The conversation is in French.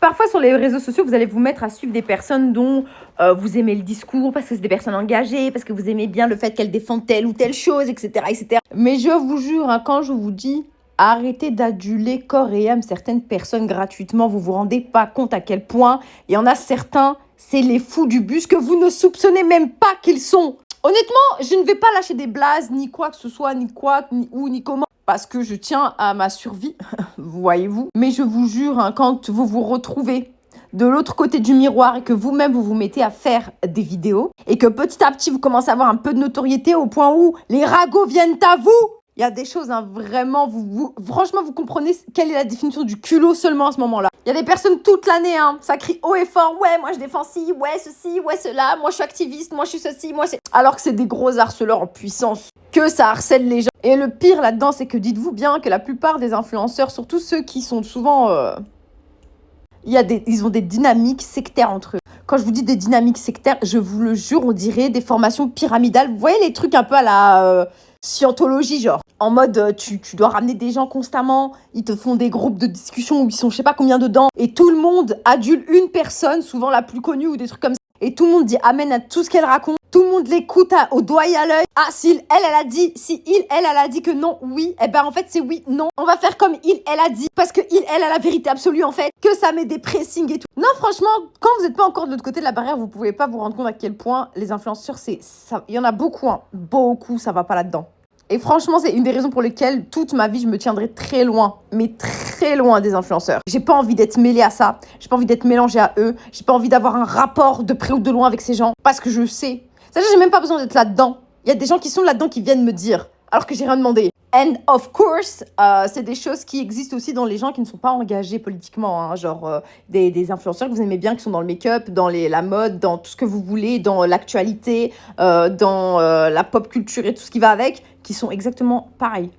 Parfois, sur les réseaux sociaux, vous allez vous mettre à suivre des personnes dont vous aimez le discours, parce que c'est des personnes engagées, parce que vous aimez bien le fait qu'elles défendent telle ou telle chose, etc., etc. Mais je vous jure, hein, quand je vous dis arrêtez d'aduler corps et âme certaines personnes gratuitement, vous vous rendez pas compte à quel point il y en a certains, c'est les fous du bus que vous ne soupçonnez même pas qu'ils sont. Honnêtement, je ne vais pas lâcher des blazes, ni quoi que ce soit, ni quoi, ni où, ni comment, parce que je tiens à ma survie, voyez-vous. Mais je vous jure, hein, quand vous vous retrouvez de l'autre côté du miroir et que vous-même vous vous mettez à faire des vidéos et que petit à petit vous commencez à avoir un peu de notoriété au point où les ragots viennent à vous, il y a des choses, hein, vraiment, franchement, vous comprenez quelle est la définition du culot seulement à ce moment-là. Il y a des personnes toute l'année, hein, ça crie haut et fort, ouais, moi je défends ci, ouais, ceci, ouais, cela, moi je suis activiste, moi je suis ceci, moi c'est... Alors que c'est des gros harceleurs en puissance, que ça harcèle les gens. Et le pire là-dedans, c'est que dites-vous bien que la plupart des influenceurs, surtout ceux qui sont souvent... ils ont des dynamiques sectaires entre eux. Quand je vous dis des dynamiques sectaires, je vous le jure, on dirait des formations pyramidales. Vous voyez les trucs un peu à la scientologie, genre. En mode, tu dois ramener des gens constamment, ils te font des groupes de discussion où ils sont je sais pas combien dedans, et tout le monde adule une personne, souvent la plus connue ou des trucs comme ça, et tout le monde dit amen à tout ce qu'elle raconte. Tout le monde l'écoute au doigt et à l'œil. Ah, si elle a dit, elle a dit que non, oui, eh ben en fait c'est oui, non. On va faire comme elle a dit, parce que elle a la vérité absolue en fait, que ça met des pressings et tout. Non, franchement, quand vous n'êtes pas encore de l'autre côté de la barrière, vous pouvez pas vous rendre compte à quel point les influenceurs, il y en a beaucoup, hein, beaucoup, ça va pas là-dedans. Et franchement, c'est une des raisons pour lesquelles toute ma vie, je me tiendrai très loin, mais très loin des influenceurs. J'ai pas envie d'être mêlée à ça, j'ai pas envie d'être mélangée à eux, j'ai pas envie d'avoir un rapport de près ou de loin avec ces gens, parce que je sais. C'est-à-dire, j'ai même pas besoin d'être là-dedans. Il y a des gens qui sont là-dedans qui viennent me dire, alors que j'ai rien demandé. And of course, c'est des choses qui existent aussi dans les gens qui ne sont pas engagés politiquement, hein, genre des influenceurs que vous aimez bien, qui sont dans le make-up, dans la mode, dans tout ce que vous voulez, dans l'actualité, dans la pop culture et tout ce qui va avec, qui sont exactement pareils.